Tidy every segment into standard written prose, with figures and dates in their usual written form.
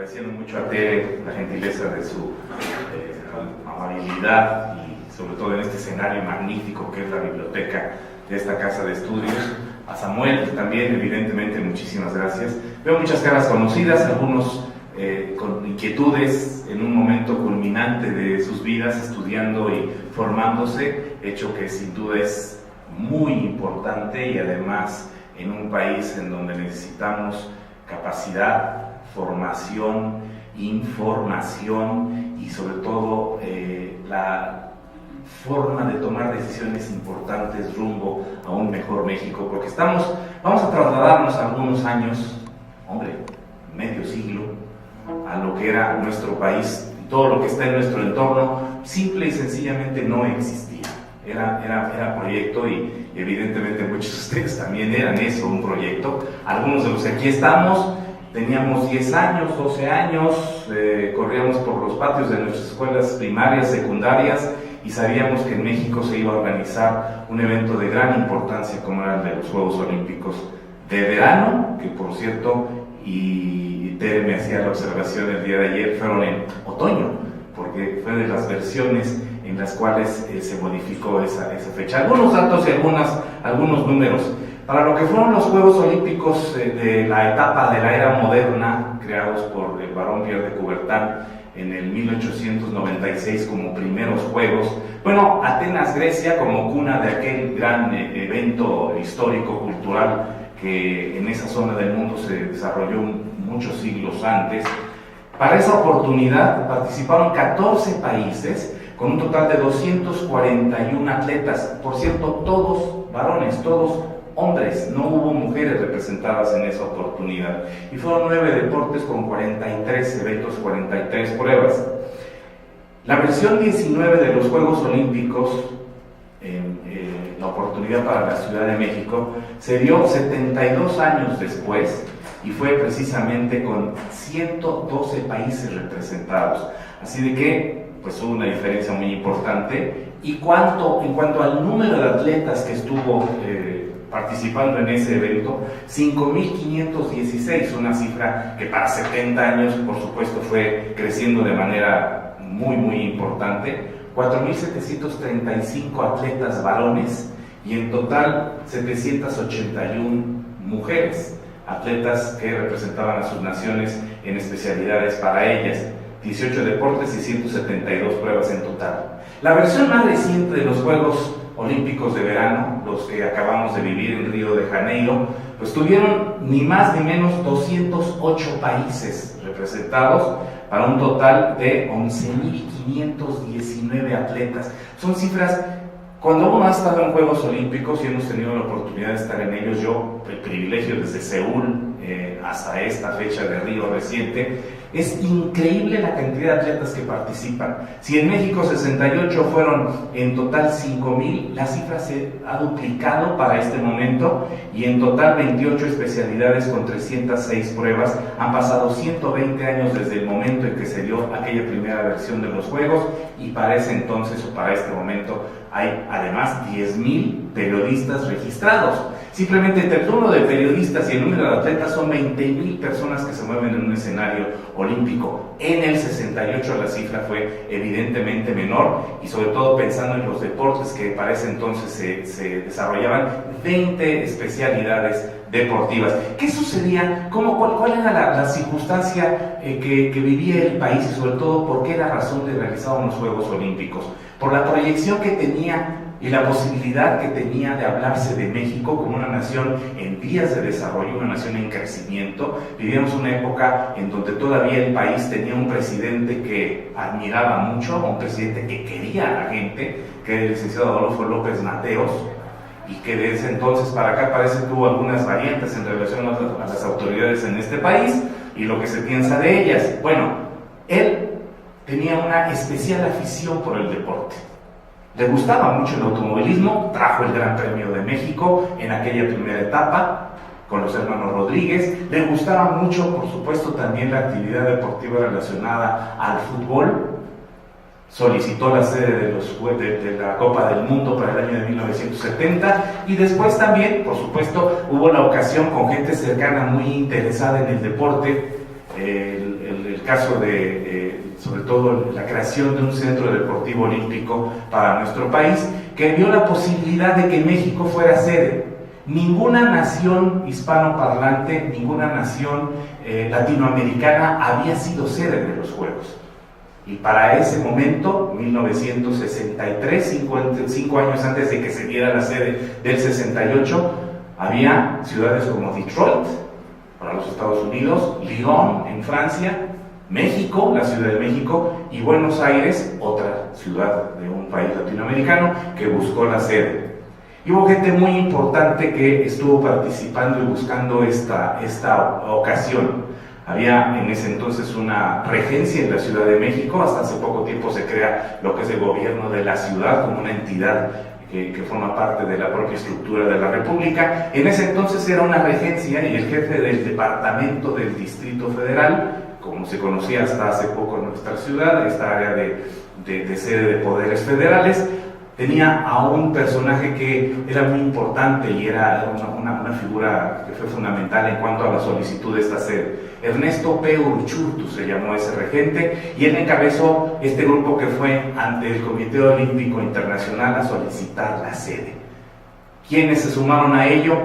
agradeciendo mucho a Tere la gentileza de su amabilidad y sobre todo en este escenario magnífico que es la biblioteca de esta casa de estudios. A Samuel también, evidentemente, muchísimas gracias. Veo muchas caras conocidas, algunos con inquietudes en un momento culminante de sus vidas, estudiando y formándose, hecho que sin duda es muy importante y además en un país en donde necesitamos capacidad, formación, información y sobre todo la forma de tomar decisiones importantes rumbo a un mejor México, porque vamos a trasladarnos algunos años, medio siglo, a lo que era nuestro país, y todo lo que está en nuestro entorno simple y sencillamente no existía. Era proyecto y evidentemente muchos de ustedes también eran eso, un proyecto. Algunos de los que aquí estamos teníamos 10 años, 12 años, corríamos por los patios de nuestras escuelas primarias, secundarias, y sabíamos que en México se iba a organizar un evento de gran importancia como era el de los Juegos Olímpicos de verano, que por cierto, y Tere me hacía la observación el día de ayer, fueron en otoño, porque fue de las versiones en las cuales se modificó esa fecha. Algunos datos y algunos números. Para lo que fueron los Juegos Olímpicos de la etapa de la era moderna, creados por el barón Pierre de Coubertin en el 1896 como primeros Juegos, bueno, Atenas, Grecia, como cuna de aquel gran evento histórico-cultural que en esa zona del mundo se desarrolló muchos siglos antes. Para esa oportunidad participaron 14 países con un total de 241 atletas, por cierto, todos varones, todos hombres, no hubo mujeres representadas en esa oportunidad, y fueron 9 deportes con 43 eventos, 43 pruebas. La versión 19 de los Juegos Olímpicos, la oportunidad para la Ciudad de México, se dio 72 años después y fue precisamente con 112 países representados, así de que pues hubo una diferencia muy importante. Y en cuanto al número de atletas que estuvo participando en ese evento, 5.516, una cifra que para 70 años por supuesto fue creciendo de manera muy muy importante. 4.735 atletas varones y en total 781 mujeres, atletas que representaban a sus naciones en especialidades para ellas, 18 deportes y 172 pruebas en total. La versión más reciente de los Juegos Olímpicos de verano, los que acabamos de vivir en Río de Janeiro, pues tuvieron ni más ni menos 208 países representados para un total de 11.519 atletas. Son cifras, cuando uno ha estado en Juegos Olímpicos y hemos tenido la oportunidad de estar en ellos, yo el privilegio desde Seúl hasta esta fecha de Río reciente, es increíble la cantidad de atletas que participan. Si en México 68 fueron en total 5.000, la cifra se ha duplicado para este momento y en total 28 especialidades con 306 pruebas. Han pasado 120 años desde el momento en que se dio aquella primera versión de los Juegos y para ese entonces o para este momento hay además 10.000 periodistas registrados. Simplemente entre el número de periodistas y el número de atletas son 20.000 personas que se mueven en un escenario olímpico. En el 68 la cifra fue evidentemente menor y sobre todo pensando en los deportes que para ese entonces se desarrollaban 20 especialidades deportivas. ¿Qué sucedía? ¿Cuál era la circunstancia que vivía el país y sobre todo por qué la razón de realizar unos Juegos Olímpicos? Por la proyección que tenía y la posibilidad que tenía de hablarse de México como una nación en vías de desarrollo, una nación en crecimiento. Vivíamos una época en donde todavía el país tenía un presidente que admiraba mucho, un presidente que quería a la gente, que era el licenciado Adolfo López Mateos, y que desde entonces para acá parece que hubo algunas variantes en relación a las autoridades en este país y lo que se piensa de ellas. Bueno, él tenía una especial afición por el deporte. Le gustaba mucho el automovilismo, trajo el Gran Premio de México en aquella primera etapa con los hermanos Rodríguez. Le gustaba mucho, por supuesto, también la actividad deportiva relacionada al fútbol. Solicitó la sede de la Copa del Mundo para el año de 1970 y después también, por supuesto, hubo la ocasión con gente cercana muy interesada en el deporte, el caso de, sobre todo, la creación de un centro deportivo olímpico para nuestro país, que vio la posibilidad de que México fuera sede. Ninguna nación hispanoparlante, ninguna nación latinoamericana había sido sede de los Juegos. Y para ese momento, 1963, 5 años antes de que se diera la sede del 68, había ciudades como Detroit, para los Estados Unidos, Lyon, en Francia, México, la Ciudad de México, y Buenos Aires, otra ciudad de un país latinoamericano, que buscó la sede. Y hubo gente muy importante que estuvo participando y buscando esta ocasión. Había en ese entonces una regencia en la Ciudad de México, hasta hace poco tiempo se crea lo que es el gobierno de la ciudad como una entidad que forma parte de la propia estructura de la República. En ese entonces era una regencia y el jefe del departamento del Distrito Federal, como se conocía hasta hace poco en nuestra ciudad, esta área de sede de poderes federales, tenía a un personaje que era muy importante y era una figura que fue fundamental en cuanto a la solicitud de esta sede. Ernesto P. Uruchurtu se llamó ese regente, y él encabezó este grupo que fue ante el Comité Olímpico Internacional a solicitar la sede. ¿Quiénes se sumaron a ello?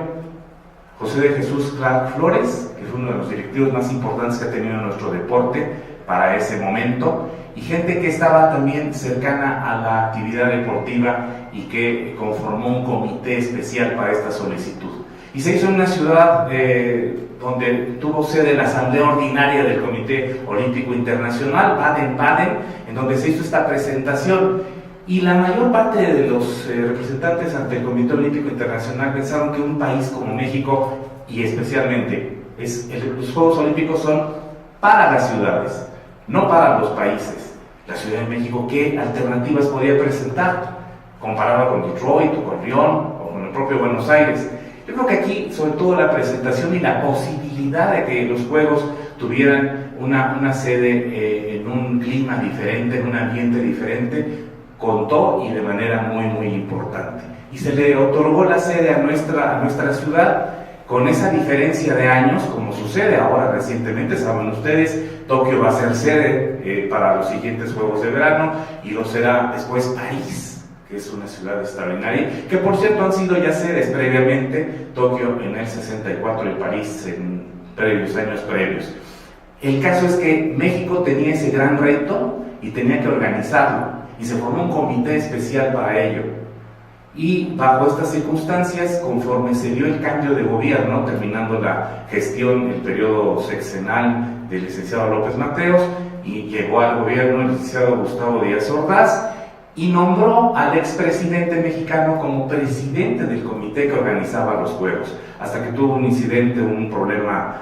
José de Jesús Clark Flores, que fue uno de los directivos más importantes que ha tenido nuestro deporte para ese momento, y gente que estaba también cercana a la actividad deportiva y que conformó un comité especial para esta solicitud. Y se hizo en una ciudad donde tuvo sede la Asamblea Ordinaria del Comité Olímpico Internacional, Baden-Baden, en donde se hizo esta presentación. Y la mayor parte de los representantes ante el Comité Olímpico Internacional pensaron que un país como México, y especialmente los Juegos Olímpicos son para las ciudades, no para los países. La Ciudad de México, ¿qué alternativas podía presentar? Comparada con Detroit, o con Lyon, o con el propio Buenos Aires. Yo creo que aquí, sobre todo la presentación y la posibilidad de que los Juegos tuvieran una sede en un clima diferente, en un ambiente diferente, contó y de manera muy, muy importante. Y se le otorgó la sede a nuestra ciudad, con esa diferencia de años, como sucede ahora recientemente. Saben ustedes, Tokio va a ser sede para los siguientes Juegos de Verano, y lo será después París, que es una ciudad extraordinaria, que por cierto han sido ya sedes previamente, Tokio en el 64 y París en años previos. El caso es que México tenía ese gran reto y tenía que organizarlo, y se formó un comité especial para ello. Y bajo estas circunstancias, conforme se dio el cambio de gobierno, terminando la gestión, el periodo sexenal del licenciado López Mateos, y llegó al gobierno el licenciado Gustavo Díaz Ordaz, y nombró al expresidente mexicano como presidente del comité que organizaba los Juegos, hasta que tuvo un incidente, un problema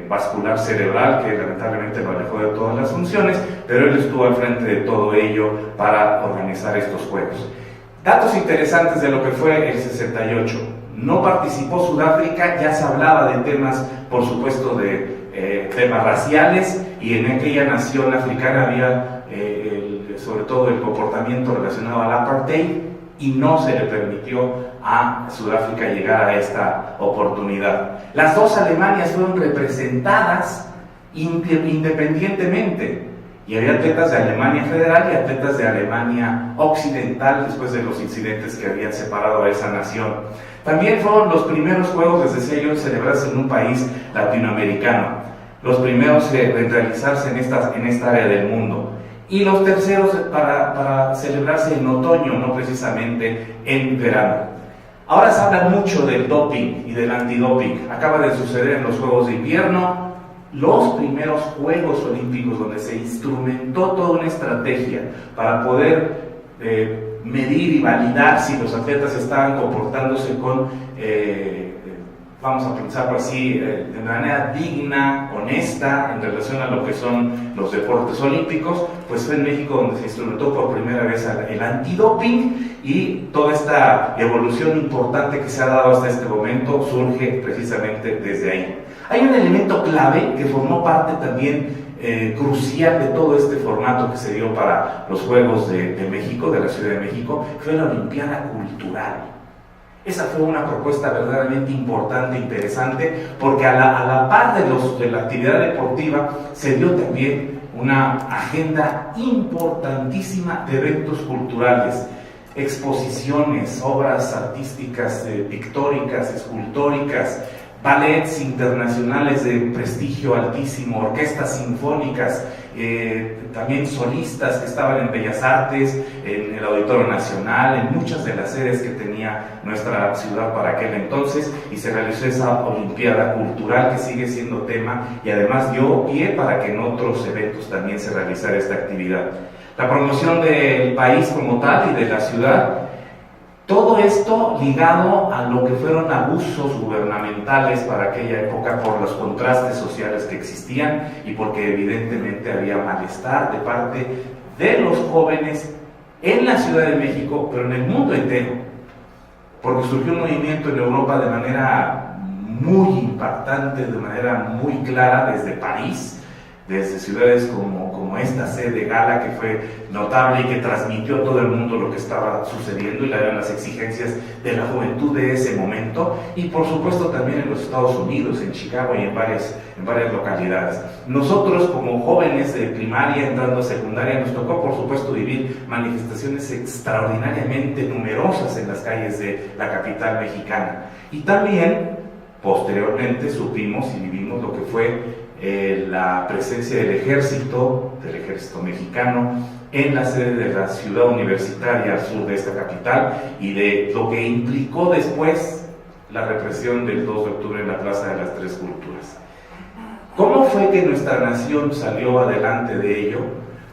vascular cerebral que lamentablemente lo alejó de todas las funciones, pero él estuvo al frente de todo ello para organizar estos Juegos. Datos interesantes de lo que fue el 68. No participó Sudáfrica, ya se hablaba de temas, por supuesto, de temas raciales, y en aquella nación africana había sobre todo el comportamiento relacionado al apartheid, y no se le permitió a Sudáfrica llegar a esta oportunidad. Las dos Alemanias fueron representadas independientemente, y había atletas de Alemania Federal y atletas de Alemania Occidental, después de los incidentes que habían separado a esa nación. También fueron los primeros Juegos, les decía yo, en celebrarse en un país latinoamericano, los primeros en realizarse en esta área del mundo, y los terceros para celebrarse en otoño, no precisamente en verano. Ahora se habla mucho del doping y del antidoping. Acaba de suceder en los Juegos de Invierno, los primeros Juegos Olímpicos, donde se instrumentó toda una estrategia para poder medir y validar si los atletas estaban comportándose con, vamos a pensarlo así, de manera digna, honesta, en relación a lo que son los deportes olímpicos. Pues fue en México donde se instrumentó por primera vez el antidoping, y toda esta evolución importante que se ha dado hasta este momento surge precisamente desde ahí. Hay un elemento clave que formó parte también crucial de todo este formato que se dio para los Juegos de México, de la Ciudad de México, que fue la Olimpiada Cultural. Esa fue una propuesta verdaderamente importante e interesante, porque a la par de la actividad deportiva se dio también una agenda importantísima de eventos culturales, exposiciones, obras artísticas, pictóricas, escultóricas, ballets internacionales de prestigio altísimo, orquestas sinfónicas, también solistas que estaban en Bellas Artes, en el Auditorio Nacional, en muchas de las sedes que tenía nuestra ciudad para aquel entonces, y se realizó esa Olimpiada Cultural que sigue siendo tema y además dio pie para que en otros eventos también se realizara esta actividad. La promoción del país como tal y de la ciudad, todo esto ligado a lo que fueron abusos gubernamentales para aquella época por los contrastes sociales que existían y porque evidentemente había malestar de parte de los jóvenes en la Ciudad de México, pero en el mundo entero, porque surgió un movimiento en Europa de manera muy impactante, de manera muy clara desde París, desde ciudades como esta sede Gala, que fue notable y que transmitió a todo el mundo lo que estaba sucediendo y las exigencias de la juventud de ese momento, y por supuesto también en los Estados Unidos, en Chicago y en varias localidades. Nosotros como jóvenes de primaria entrando a secundaria nos tocó por supuesto vivir manifestaciones extraordinariamente numerosas en las calles de la capital mexicana, y también posteriormente supimos y vivimos lo que fue la presencia del ejército mexicano en la sede de la ciudad universitaria al sur de esta capital, y de lo que implicó después la represión del 2 de octubre en la Plaza de las Tres Culturas. ¿Cómo fue que nuestra nación salió adelante de ello?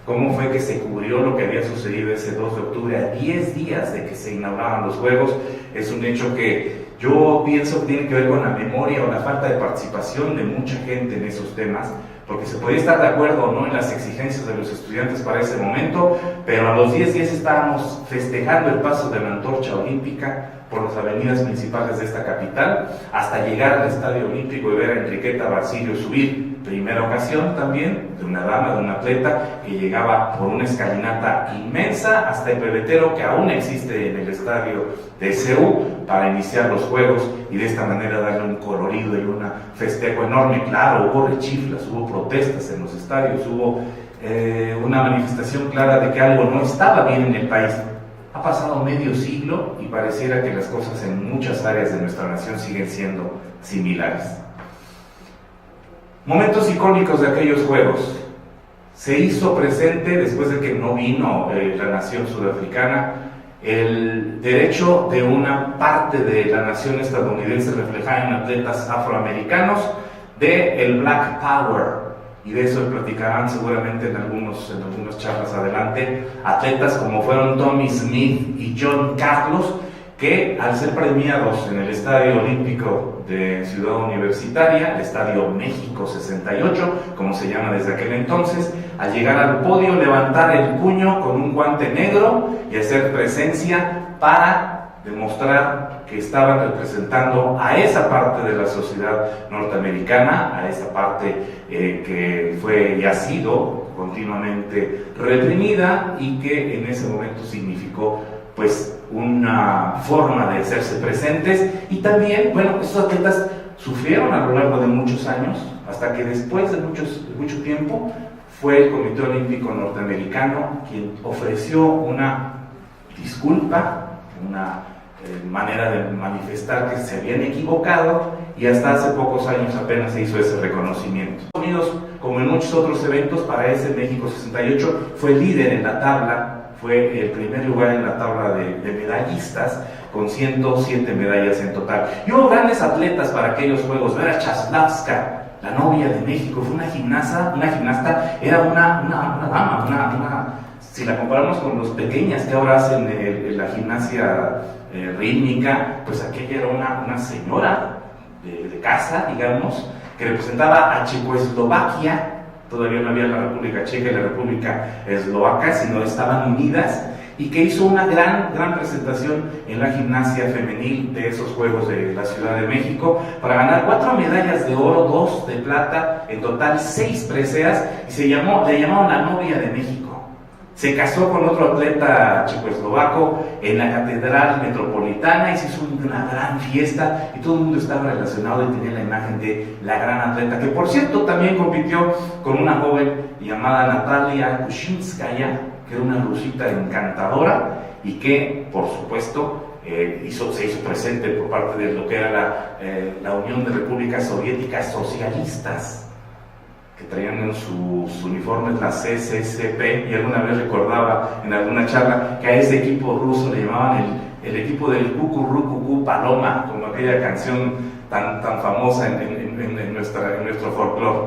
¿Cómo fue que se cubrió lo que había sucedido ese 2 de octubre a 10 días de que se inauguraban los Juegos? Es un hecho que yo pienso que tiene que ver con la memoria o la falta de participación de mucha gente en esos temas, porque se podía estar de acuerdo o no en las exigencias de los estudiantes para ese momento, pero a los 10 días estábamos festejando el paso de la antorcha olímpica por las avenidas principales de esta capital, hasta llegar al Estadio Olímpico y ver a Enriqueta Basilio subir. Primera ocasión también de una dama, de un atleta que llegaba por una escalinata inmensa hasta el pebetero que aún existe en el estadio de CEU para iniciar los Juegos, y de esta manera darle un colorido y un festejo enorme. Claro, hubo rechiflas, hubo protestas en los estadios, hubo una manifestación clara de que algo no estaba bien en el país. Ha pasado medio siglo y pareciera que las cosas en muchas áreas de nuestra nación siguen siendo similares. Momentos icónicos de aquellos Juegos. Se hizo presente, después de que no vino la nación sudafricana, el derecho de una parte de la nación estadounidense reflejada en atletas afroamericanos del Black Power, y de eso platicarán seguramente en algunas charlas adelante, atletas como fueron Tommie Smith y John Carlos, que al ser premiados en el Estadio Olímpico de Ciudad Universitaria, el Estadio México 68, como se llama desde aquel entonces, al llegar al podio levantar el puño con un guante negro y hacer presencia para demostrar que estaban representando a esa parte de la sociedad norteamericana, a esa parte que fue y ha sido continuamente reprimida, y que en ese momento significó pues una forma de hacerse presentes. Y también, bueno, estos atletas sufrieron a lo largo de muchos años, hasta que después de mucho tiempo fue el Comité Olímpico Norteamericano quien ofreció una disculpa, una manera de manifestar que se habían equivocado, y hasta hace pocos años apenas se hizo ese reconocimiento. Estados Unidos, como en muchos otros eventos, para ese México 68 fue líder en la tabla. Fue el primer lugar en la tabla de medallistas, con 107 medallas en total. Y hubo grandes atletas para aquellos Juegos. Vera Chaslavska, la novia de México, fue una gimnasta, era una dama, si la comparamos con los pequeñas que ahora hacen la gimnasia rítmica, pues aquella era una señora de casa, digamos, que representaba a Checoslovaquia. Todavía no había la República Checa y la República Eslovaca, sino estaban unidas, y que hizo una gran presentación en la gimnasia femenil de esos Juegos de la Ciudad de México, para ganar 4 medallas de oro, 2 de plata, en total 6 preseas, y le llamaron la novia de México. Se casó con otro atleta checoslovaco en la Catedral Metropolitana y se hizo una gran fiesta y todo el mundo estaba relacionado y tenía la imagen de la gran atleta, que por cierto también compitió con una joven llamada Natalia Kuchinskaya, que era una rusita encantadora y que, por supuesto, se hizo presente por parte de lo que era la Unión de Repúblicas Soviéticas Socialistas, que traían en sus uniformes la CCCP, y alguna vez recordaba en alguna charla que a ese equipo ruso le llamaban el equipo del Cucurrucucú Paloma, como aquella canción tan famosa en nuestro folclore.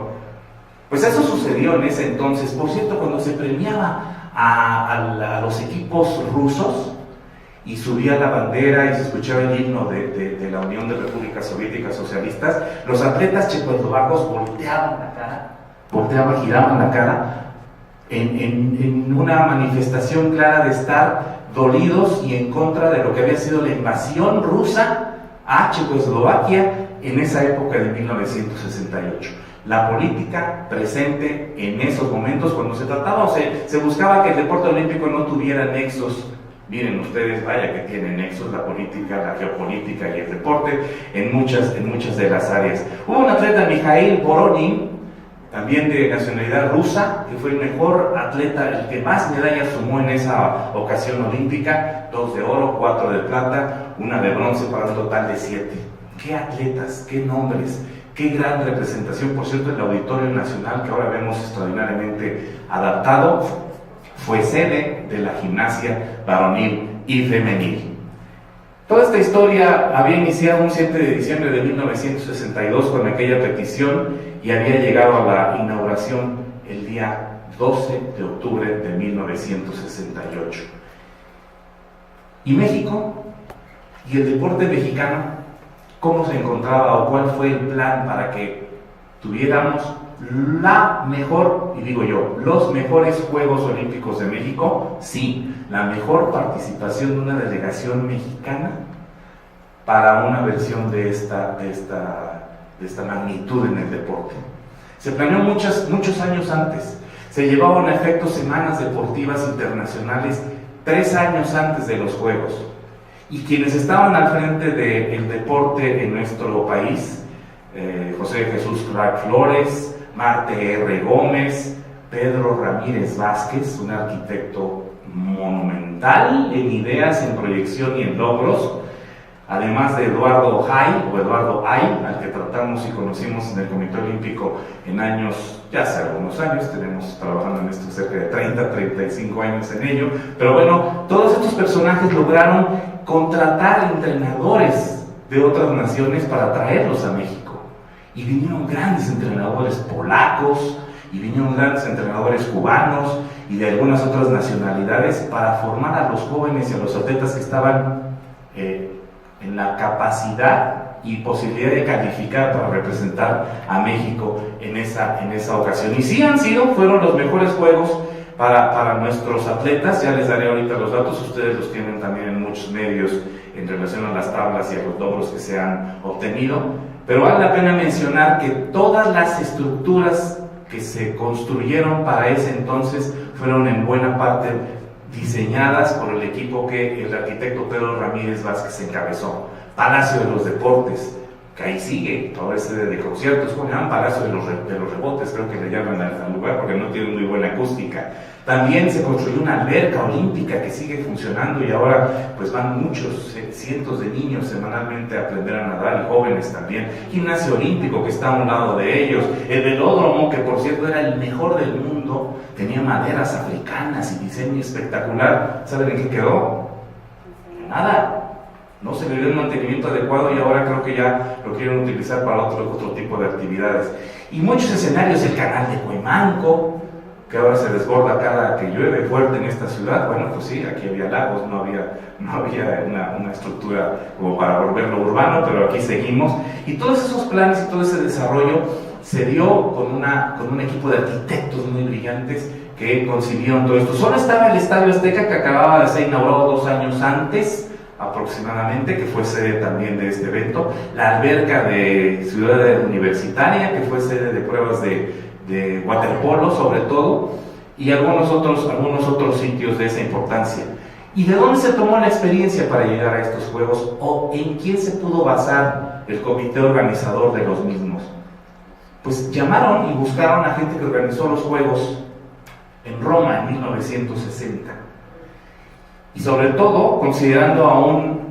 Pues eso sucedió en ese entonces. Por cierto, cuando se premiaba a los equipos rusos y subía la bandera y se escuchaba el himno de la Unión de Repúblicas Soviéticas Socialistas, los atletas checoslovacos giraban la cara en una manifestación clara de estar dolidos y en contra de lo que había sido la invasión rusa a Checoslovaquia en esa época de 1968. La política presente en esos momentos, cuando se trataba o se buscaba que el deporte olímpico no tuviera nexos. Miren ustedes, vaya que tiene nexos la política, la geopolítica y el deporte en muchas de las áreas. Hubo un atleta, Mikhail Voronin, también de nacionalidad rusa, que fue el mejor atleta, el que más medallas sumó en esa ocasión olímpica: 2 de oro, 4 de plata, 1 de bronce, para un total de 7. ¡Qué atletas, qué nombres, qué gran representación! Por cierto, el Auditorio Nacional, que ahora vemos extraordinariamente adaptado, fue sede de la gimnasia varonil y femenil. Toda esta historia había iniciado un 7 de diciembre de 1962 con aquella petición y había llegado a la inauguración el día 12 de octubre de 1968. Y México y el deporte mexicano, ¿cómo se encontraba o cuál fue el plan para que tuviéramos la mejor, y digo yo, los mejores Juegos Olímpicos de México? Sí, la mejor participación de una delegación mexicana para una versión de esta magnitud en el deporte. Se planeó muchos años antes, se llevaban a efecto semanas deportivas internacionales 3 años antes de los Juegos, y quienes estaban al frente del deporte en nuestro país, José Jesús Clark Flores, Marte R. Gómez, Pedro Ramírez Vázquez, un arquitecto monumental en ideas, en proyección y en logros, además de Eduardo Ay, al que tratamos y conocimos en el Comité Olímpico ya hace algunos años, tenemos trabajando en esto cerca de 35 años en ello, pero bueno, todos estos personajes lograron contratar entrenadores de otras naciones para traerlos a México. Y vinieron grandes entrenadores polacos, y vinieron grandes entrenadores cubanos y de algunas otras nacionalidades para formar a los jóvenes y a los atletas que estaban en la capacidad y posibilidad de calificar para representar a México en esa ocasión. Y sí fueron los mejores juegos para nuestros atletas. Ya les daré ahorita los datos, ustedes los tienen también en muchos medios en relación a las tablas y a los logros que se han obtenido. Pero vale la pena mencionar que todas las estructuras que se construyeron para ese entonces fueron en buena parte diseñadas por el equipo que el arquitecto Pedro Ramírez Vázquez encabezó. Palacio de los Deportes, que ahí sigue, ahora es sede de conciertos, como llaman Palacio de los Rebotes, creo que le llaman al lugar porque no tiene muy buena acústica. También se construyó una alberca olímpica que sigue funcionando y ahora pues van muchos, cientos de niños semanalmente a aprender a nadar, y jóvenes también. Gimnasio olímpico que está a un lado de ellos. El velódromo, que por cierto era el mejor del mundo, tenía maderas africanas y diseño espectacular. ¿Saben en qué quedó? Nada. No se le dio el mantenimiento adecuado y ahora creo que ya lo quieren utilizar para otro tipo de actividades. Y muchos escenarios, el canal de Cuemanco, que ahora se desborda cada que llueve fuerte en esta ciudad. Bueno, pues sí, aquí había lagos, no había una estructura como para volverlo urbano, pero aquí seguimos. Y todos esos planes y todo ese desarrollo se dio con un equipo de arquitectos muy brillantes que concibieron todo esto. Solo estaba el Estadio Azteca, que acababa de ser inaugurado 2 años antes, aproximadamente, que fue sede también de este evento, la alberca de Ciudad Universitaria, que fue sede de pruebas de waterpolo sobre todo, y algunos otros sitios de esa importancia. ¿Y de dónde se tomó la experiencia para llegar a estos Juegos o en quién se pudo basar el comité organizador de los mismos? Pues llamaron y buscaron a gente que organizó los Juegos en Roma en 1960. Y sobre todo, considerando a un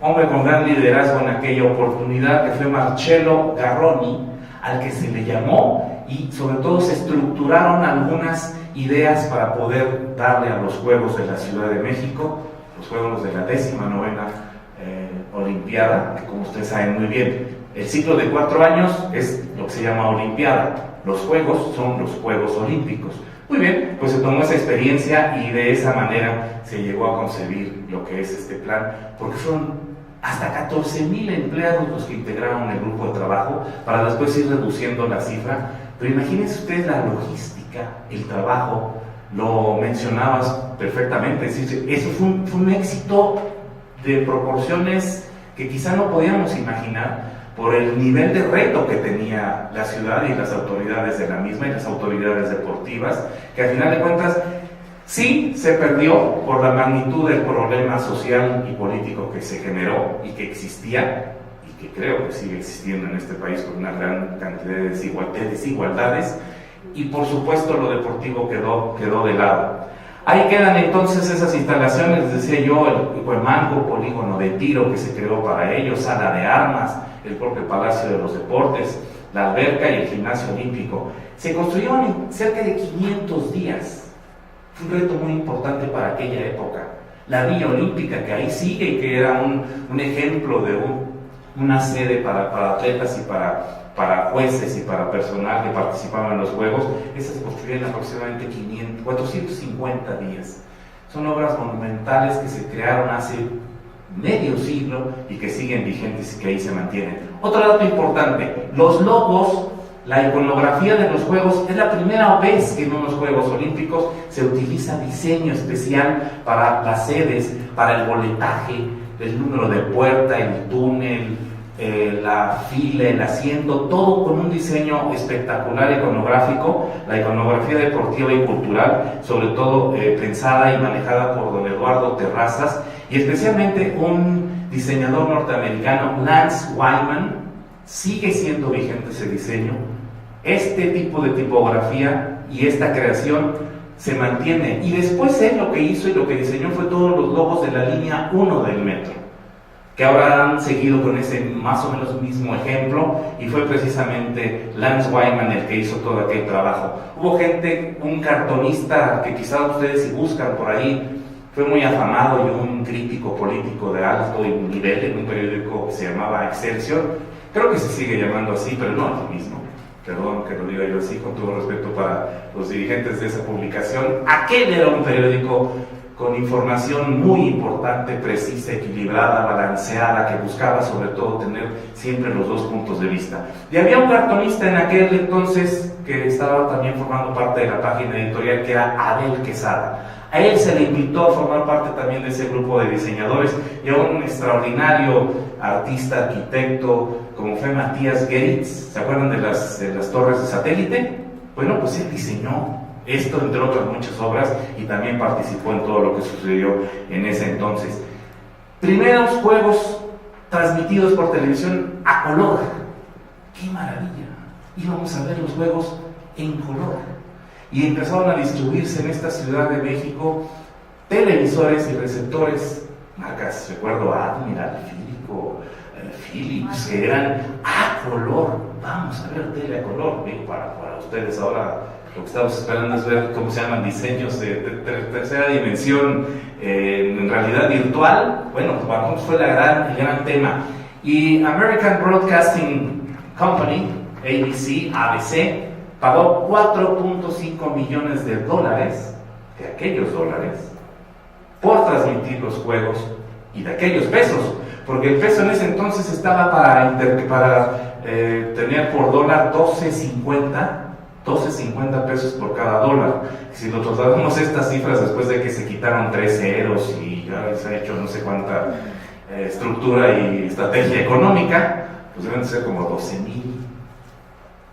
hombre con gran liderazgo en aquella oportunidad, que fue Marcello Garroni, al que se le llamó, y sobre todo se estructuraron algunas ideas para poder darle a los Juegos de la Ciudad de México, los Juegos de la 19ª Olimpiada, que como ustedes saben muy bien, el ciclo de 4 años es lo que se llama Olimpiada, los Juegos son los Juegos Olímpicos. Muy bien, pues se tomó esa experiencia y de esa manera se llegó a concebir lo que es este plan, porque fueron hasta 14,000 empleados los que integraron el grupo de trabajo para después ir reduciendo la cifra. Pero imagínense ustedes la logística, el trabajo, lo mencionabas perfectamente, es decir, eso fue un éxito de proporciones que quizá no podíamos imaginar por el nivel de reto que tenía la ciudad y las autoridades de la misma y las autoridades deportivas, que al final de cuentas sí se perdió por la magnitud del problema social y político que se generó y que existía y que creo que sigue existiendo en este país con una gran cantidad de desigualdades, y por supuesto lo deportivo quedó de lado. Ahí quedan entonces esas instalaciones, les decía yo, el Cuemanco, polígono de tiro que se creó para ello, sala de armas, el propio Palacio de los Deportes, la alberca y el gimnasio olímpico. Se construyeron en cerca de 500 días. Fue un reto muy importante para aquella época. La Villa Olímpica, que ahí sigue y que era un ejemplo de una sede para atletas y para jueces y para personal que participaba en los Juegos, esa se construyó en aproximadamente 450 días. Son obras monumentales que se crearon hace medio siglo y que siguen vigentes y que ahí se mantienen. Otro dato importante, los logos, la iconografía de los Juegos, es la primera vez que en unos Juegos Olímpicos se utiliza diseño especial para las sedes, para el boletaje, el número de puerta, el túnel, la fila, el asiento, todo con un diseño espectacular iconográfico, la iconografía deportiva y cultural, sobre todo pensada y manejada por don Eduardo Terrazas, y especialmente un diseñador norteamericano, Lance Wyman. Sigue siendo vigente ese diseño. Este tipo de tipografía y esta creación se mantiene, y después él lo que hizo y lo que diseñó fue todos los logos de la línea 1 del metro, que ahora han seguido con ese más o menos mismo ejemplo, y fue precisamente Lance Wyman el que hizo todo aquel trabajo. Hubo gente, un cartonista que quizás ustedes si buscan por ahí, fue muy afamado y un crítico político de alto nivel en un periódico que se llamaba Excelsior, creo que se sigue llamando así, pero no es lo mismo, perdón que lo diga yo así, con todo respeto para los dirigentes de esa publicación. Aquel era un periódico con información muy importante, precisa, equilibrada, balanceada, que buscaba sobre todo tener siempre los dos puntos de vista. Y había un cartonista en aquel entonces que estaba también formando parte de la página editorial, que era Abel Quesada. A él se le invitó a formar parte también de ese grupo de diseñadores, y a un extraordinario artista, arquitecto, como fue Matías Geritz. ¿Se acuerdan de las torres de satélite? Bueno, pues él diseñó esto, entre otras muchas obras, y también participó en todo lo que sucedió en ese entonces. Primeros Juegos transmitidos por televisión a color. ¡Qué maravilla! Íbamos a ver los Juegos en color. Y empezaron a distribuirse en esta Ciudad de México televisores y receptores, marcas, recuerdo, Admiral, Philips, que eran a color. Vamos a ver tele a color. Bien, para ustedes ahora lo que estamos esperando es ver cómo se llaman diseños de tercera dimensión en realidad virtual. Bueno, pues para nosotros fue el gran tema. Y American Broadcasting Company, ABC, pagó $4.5 millones de aquellos dólares, por transmitir los Juegos, y de aquellos pesos, porque el peso en ese entonces estaba para tener por dólar 12.50 pesos por cada dólar. Si lo trasladamos estas cifras después de que se quitaron 3 ceros y ya se ha hecho no sé cuánta estructura y estrategia económica, pues deben ser como 12,000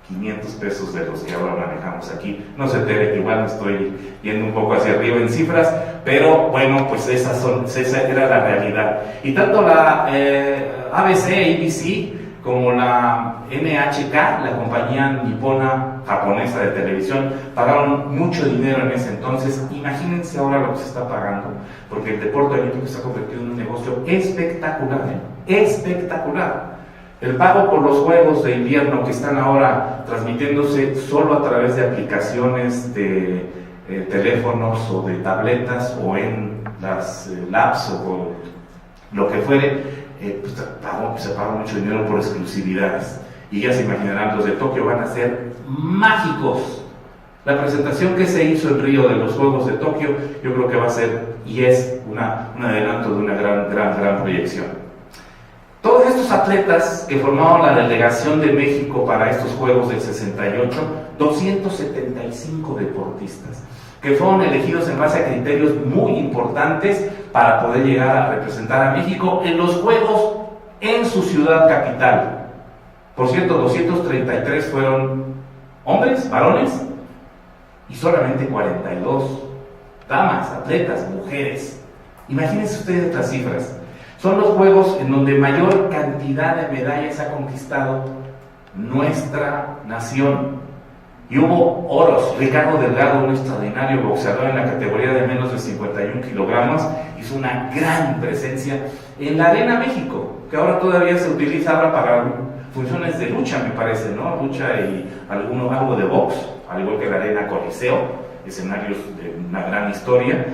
500 pesos de los que ahora manejamos aquí. No se entere, igual me estoy yendo un poco hacia arriba en cifras, pero bueno, pues esa era la realidad. Y tanto la ABC, como la NHK, la compañía nipona japonesa de televisión, pagaron mucho dinero en ese entonces. Imagínense ahora lo que se está pagando, porque el deporte olímpico se ha convertido en un negocio espectacular, espectacular. El pago por los Juegos de Invierno, que están ahora transmitiéndose solo a través de aplicaciones de teléfonos o de tabletas o en las labs o lo que fuere, pues se paga mucho dinero por exclusividades. Y ya se imaginarán, los de Tokio van a ser mágicos. La presentación que se hizo en Río de los Juegos de Tokio, yo creo que va a ser y es un adelanto de una gran proyección. Todos estos atletas que formaron la delegación de México para estos Juegos del 68, 275 deportistas, que fueron elegidos en base a criterios muy importantes para poder llegar a representar a México en los Juegos en su ciudad capital. Por cierto, 233 fueron hombres, varones, y solamente 42 damas, atletas, mujeres. Imagínense ustedes las cifras. Son los Juegos en donde mayor cantidad de medallas ha conquistado nuestra nación. Y hubo oros. Ricardo Delgado, un extraordinario boxeador en la categoría de menos de 51 kilogramos, hizo una gran presencia en la Arena México, que ahora todavía se utiliza ahora para funciones de lucha, me parece, ¿no? Lucha y algo de box, al igual que la Arena Coliseo, escenarios de una gran historia.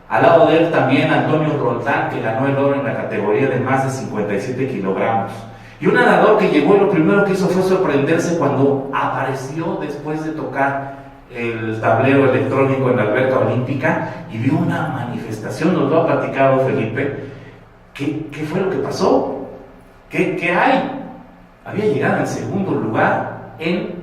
Al lado de él también Antonio Roldán, que ganó el oro en la categoría de más de 57 kilogramos. Y un nadador que llegó y lo primero que hizo fue sorprenderse cuando apareció después de tocar el tablero electrónico en la alberca olímpica y vio una manifestación. Nos lo ha platicado Felipe. ¿Qué fue lo que pasó? ¿Qué hay? Había llegado en segundo lugar en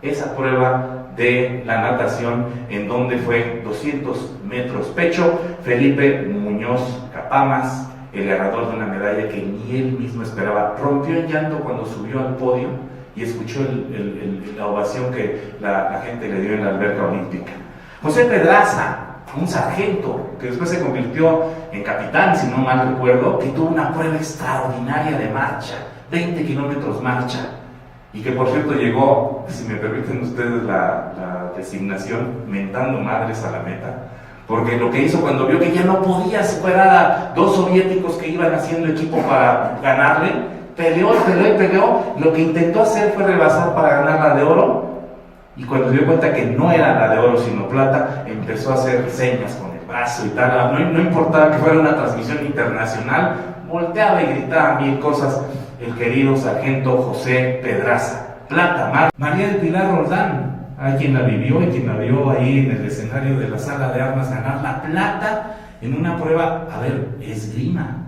esa prueba de la natación, en donde fue 200 metros pecho. Felipe Muñoz Capamas, el ganador de una medalla que ni él mismo esperaba, rompió en llanto cuando subió al podio y escuchó la ovación que la gente le dio en la alberca olímpica. José Pedraza, un sargento que después se convirtió en capitán, si no mal recuerdo, que tuvo una prueba extraordinaria de marcha, 20 kilómetros marcha, y que por cierto llegó, si me permiten ustedes la designación, mentando madres a la meta, porque lo que hizo cuando vio que ya no podía superar a dos soviéticos que iban haciendo equipo para ganarle, peleó, lo que intentó hacer fue rebasar para ganar la de oro, y cuando dio cuenta que no era la de oro sino plata, empezó a hacer señas con el brazo y tal. No importaba que fuera una transmisión internacional, volteaba y gritaba mil cosas el querido sargento José Pedraza. Plata, María del Pilar Roldán, a quien la vivió y quien la vio ahí en el escenario de la sala de armas ganar la plata en una prueba, esgrima.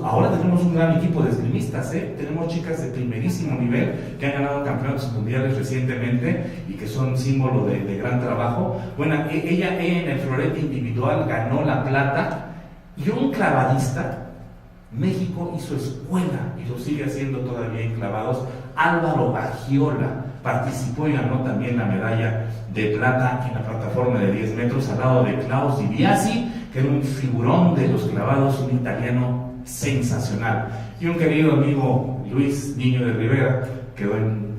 Ahora tenemos un gran equipo de esgrimistas, tenemos chicas de primerísimo nivel que han ganado campeonatos mundiales recientemente y que son símbolo de gran trabajo. Bueno, ella en el florete individual ganó la plata, y un clavadista. México hizo escuela y lo sigue haciendo todavía en clavados. Álvaro Bagiola participó y ganó también la medalla de plata en la plataforma de 10 metros al lado de Klaus Di Biasi, que era un figurón de los clavados, un italiano sensacional. Y un querido amigo, Luis Niño de Rivera, quedó en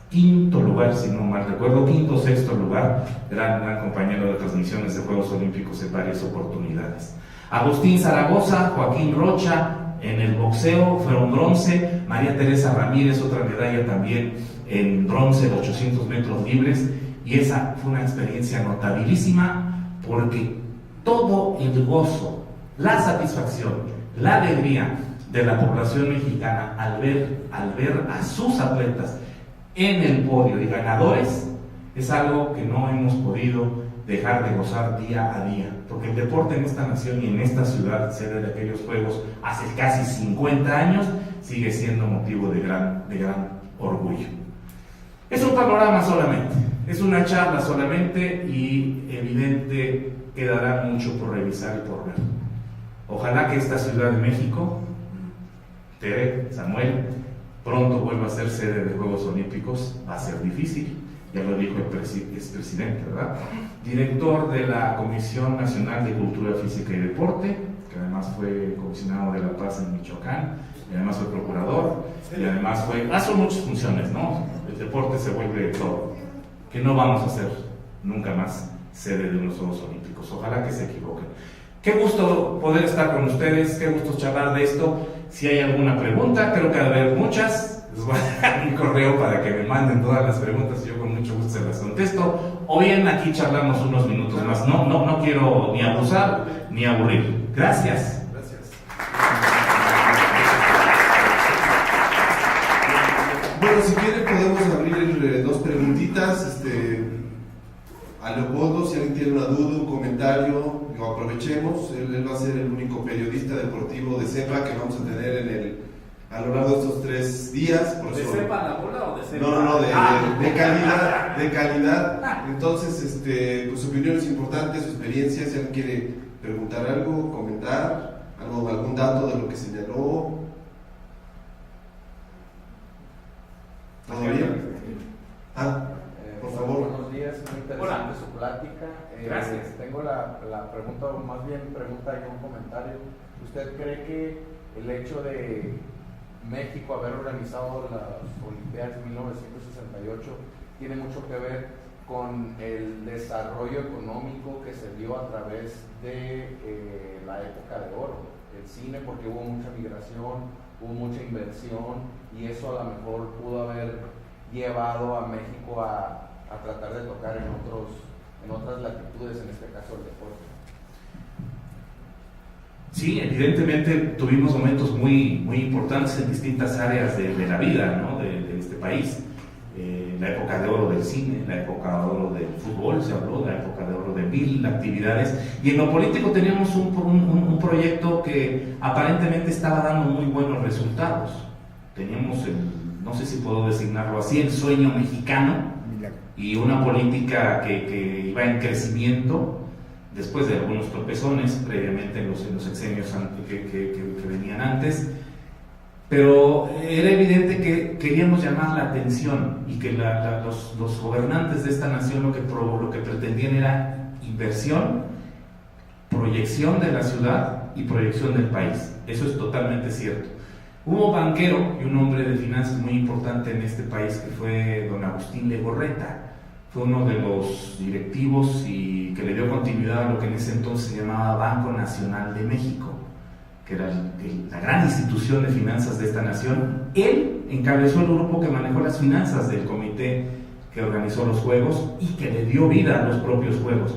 quinto lugar, si no mal recuerdo, quinto o sexto lugar, gran compañero de transmisiones de Juegos Olímpicos en varias oportunidades. Agustín Zaragoza, Joaquín Rocha en el boxeo fueron bronce. María Teresa Ramírez, otra medalla también en bronce de 800 metros libres, y esa fue una experiencia notabilísima porque todo el gozo, la satisfacción, la alegría de la población mexicana al ver a sus atletas en el podio y ganadores es algo que no hemos podido dejar de gozar día a día, porque el deporte en esta nación y en esta ciudad, sede de aquellos Juegos hace casi 50 años, sigue siendo motivo de gran orgullo. Es un panorama solamente, es una charla solamente, y evidente quedará mucho por revisar y por ver. Ojalá que esta Ciudad de México, Tere, Samuel, pronto vuelva a ser sede de Juegos Olímpicos, va a ser difícil. Ya lo dijo el expresidente, ¿verdad? Director de la Comisión Nacional de Cultura Física y Deporte, que además fue comisionado de la paz en Michoacán, y además fue procurador, y además son muchas funciones, ¿no? El deporte se vuelve todo. Que no vamos a ser nunca más sede de unos Juegos Olímpicos. Ojalá que se equivoquen. Qué gusto poder estar con ustedes, qué gusto charlar de esto. Si hay alguna pregunta, creo que va a haber muchas. Les voy a dar mi correo para que me manden todas las preguntas y yo con mucho gusto se las contesto. O bien aquí charlamos unos minutos más. No quiero ni abusar ni aburrir. Gracias. Gracias. Bueno, si quieren podemos abrir dos preguntitas. A Leopoldo, si alguien tiene una duda, un comentario, lo aprovechemos. Él va a ser el único periodista deportivo de CEPA que vamos a tener a lo largo de estos 3 días. Por ¿De eso, CEPA la bola o de CEPA? No, de calidad. Entonces, pues, su opinión es importante, su experiencia. Si alguien quiere preguntar algo, comentar algún dato de lo que señaló. ¿Todo bien? Por favor. Buenos días, muy interesante su plática. Gracias. Tengo la pregunta, o más bien pregunta y un comentario. ¿Usted cree que el hecho de México haber organizado las Olimpiadas de 1968 tiene mucho que ver con el desarrollo económico que se dio a través de la época de oro, el cine, porque hubo mucha migración, hubo mucha inversión y eso a lo mejor pudo haber llevado a México a tratar de tocar en otras latitudes, en este caso el deporte? Sí, evidentemente tuvimos momentos muy importantes en distintas áreas de la vida, ¿no? de este país. La época de oro del cine, la época de oro del fútbol, se habló, la época de oro de 1000 actividades. Y en lo político teníamos un proyecto que aparentemente estaba dando muy buenos resultados. Teníamos, no sé si puedo designarlo así, el sueño mexicano y una política que iba en crecimiento, después de algunos tropezones previamente en los sexenios que venían antes, pero era evidente que queríamos llamar la atención y que los gobernantes de esta nación lo que pretendían era inversión, proyección de la ciudad y proyección del país. Eso es totalmente cierto. Hubo un banquero y un hombre de finanzas muy importante en este país que fue don Agustín Legorreta. Fue uno de los directivos y que le dio continuidad a lo que en ese entonces se llamaba Banco Nacional de México, que era la gran institución de finanzas de esta nación. Él encabezó el grupo que manejó las finanzas del comité que organizó los Juegos y que le dio vida a los propios Juegos.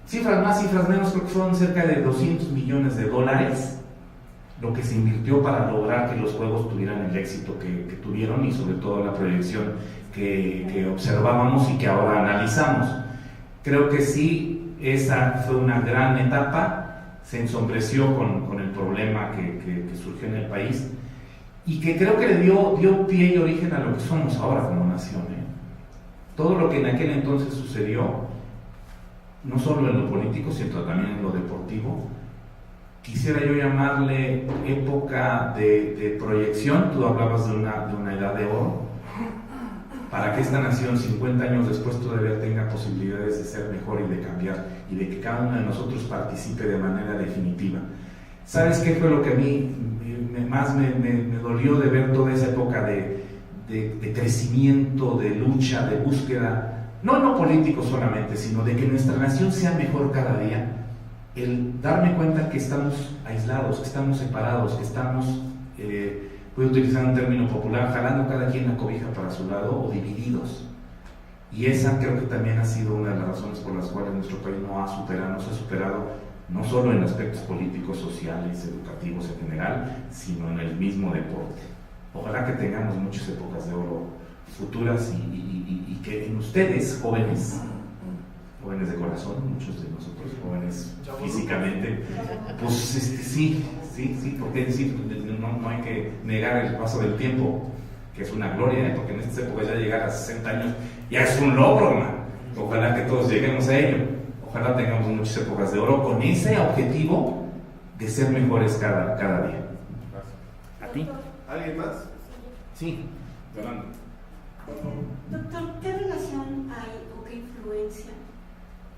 Cifras más, cifras menos, creo que fueron cerca de $200 millones lo que se invirtió para lograr que los Juegos tuvieran el éxito que tuvieron y sobre todo la proyección que observábamos y que ahora analizamos. Creo que sí, esa fue una gran etapa, se ensombreció con el problema que surgió en el país y que creo que le dio pie y origen a lo que somos ahora como nación. Todo lo que en aquel entonces sucedió, no solo en lo político, sino también en lo deportivo, quisiera yo llamarle época de proyección. Tú hablabas de una edad de oro, para que esta nación 50 años después todavía tenga posibilidades de ser mejor y de cambiar, y de que cada uno de nosotros participe de manera definitiva. ¿Sabes qué fue lo que a mí más me dolió de ver toda esa época de crecimiento, de lucha, de búsqueda? No político solamente, sino de que nuestra nación sea mejor cada día. El darme cuenta que estamos aislados, que estamos separados, que estamos, voy a utilizar un término popular, jalando cada quien la cobija para su lado o divididos. Y esa creo que también ha sido una de las razones por las cuales nuestro país no se ha superado, no solo en aspectos políticos, sociales, educativos en general, sino en el mismo deporte. Ojalá que tengamos muchas épocas de oro futuras y que en ustedes, jóvenes de corazón, muchos de nosotros jóvenes físicamente, pues sí, porque decir, no hay que negar el paso del tiempo, que es una gloria, porque en estas épocas ya llegar a 60 años ya es un logro, hermano. Ojalá que todos lleguemos a ello, ojalá tengamos muchas épocas de oro con ese objetivo de ser mejores cada día. ¿A ti? ¿Alguien más? Sí, Yolanda. Doctor, ¿qué relación hay o qué influencia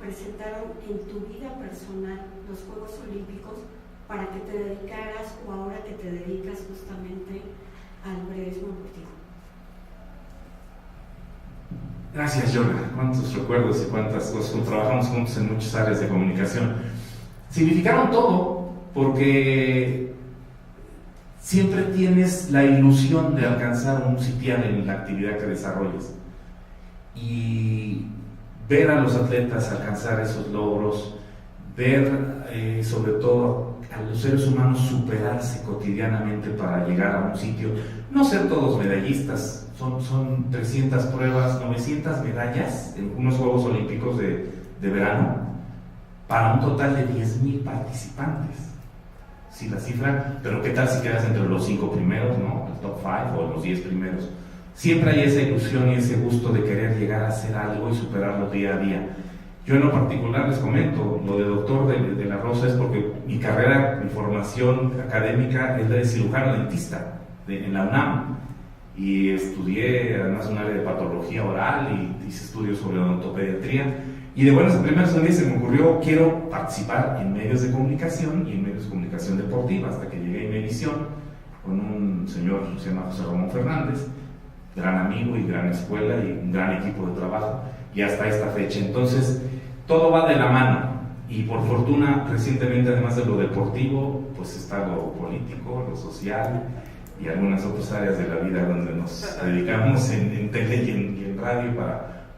presentaron en tu vida personal los Juegos Olímpicos para que te dedicaras o ahora que te dedicas justamente al periodismo deportivo? Gracias, Yolanda. Cuántos recuerdos y cuántas cosas. Trabajamos juntos en muchas áreas de comunicación. Significaron todo porque siempre tienes la ilusión de alcanzar un sitial en la actividad que desarrolles. Y ver a los atletas alcanzar esos logros, ver sobre todo a los seres humanos superarse cotidianamente para llegar a un sitio, no ser todos medallistas, son 300 pruebas, 900 medallas en unos Juegos Olímpicos de verano, para un total de 10,000 participantes. Sí, la cifra, pero ¿qué tal si quedas entre los 5 primeros, no? El top 5 o los 10 primeros. Siempre hay esa ilusión y ese gusto de querer llegar a hacer algo y superarlo día a día. Yo en lo particular les comento, lo de doctor de la Rosa es porque mi carrera, mi formación académica es la de cirujano dentista en la UNAM, y estudié además un área de patología oral y hice estudios sobre odontopediatría, y de buenas a primeras un día se me ocurrió, quiero participar en medios de comunicación y en medios de comunicación deportiva, hasta que llegué a Imevisión con un señor que se llama José Ramón Fernández, gran amigo y gran escuela y un gran equipo de trabajo, y hasta esta fecha. Entonces todo va de la mano, y por fortuna recientemente, además de lo deportivo, pues está lo político, lo social y algunas otras áreas de la vida donde nos dedicamos en tele y en radio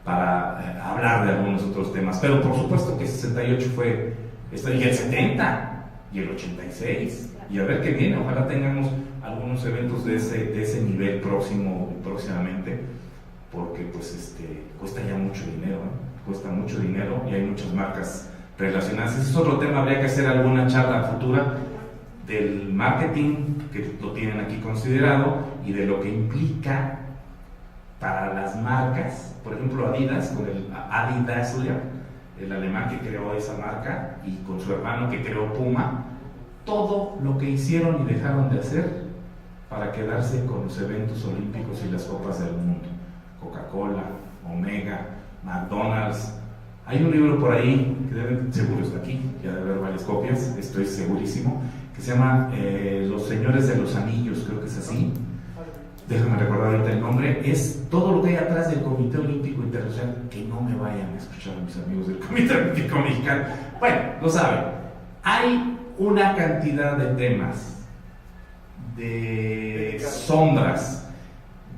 para hablar de algunos otros temas. Pero por supuesto que el 68 fue, y el 70 y el 86, y a ver qué viene. Ojalá tengamos algunos eventos de ese nivel próximamente, porque pues cuesta ya mucho dinero, cuesta mucho dinero y hay muchas marcas relacionadas. Ese es otro tema, habría que hacer alguna charla futura del marketing, que lo tienen aquí considerado, y de lo que implica para las marcas. Por ejemplo, Adidas, con el Adi Dassler, el alemán que creó esa marca, y con su hermano que creó Puma, todo lo que hicieron y dejaron de hacer para quedarse con los eventos olímpicos y las copas del mundo. Coca-Cola, Omega, McDonald's. Hay un libro por ahí, que seguro está aquí, ya debe haber varias copias, estoy segurísimo, que se llama Los Señores de los Anillos, creo que es así. Déjame recordar ahorita el nombre. Es todo lo que hay atrás del Comité Olímpico Internacional. Que no me vayan a escuchar a mis amigos del Comité Olímpico Mexicano. Bueno, lo saben. Hay una cantidad de temas, de sombras,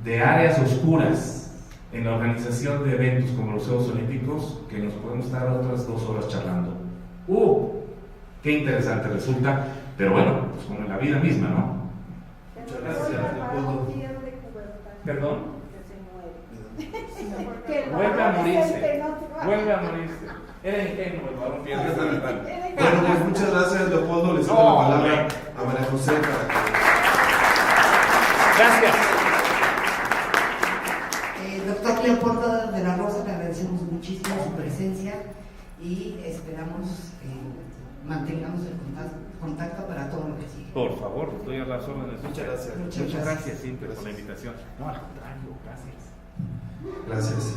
de áreas oscuras en la organización de eventos como los Juegos Olímpicos, que nos podemos estar otras 2 horas charlando. ¡Qué interesante resulta! Pero bueno, pues como en la vida misma, ¿no? Muchas gracias, Leopoldo. ¿Perdón? Que Vuelve a morirse. Vuelve a morirse. Era ingenuo el varón pierde. Bueno, pues muchas gracias, Leopoldo. Le cedo la palabra a María José para que... Gracias. Doctor Leopoldo de la Rosa, le agradecemos muchísimo su presencia y esperamos mantengamos el contacto para todo lo que sigue. Por favor, estoy a las órdenes. Muchas gracias. Muchas gracias, Cintia, por la invitación. No, al contrario, gracias. Gracias.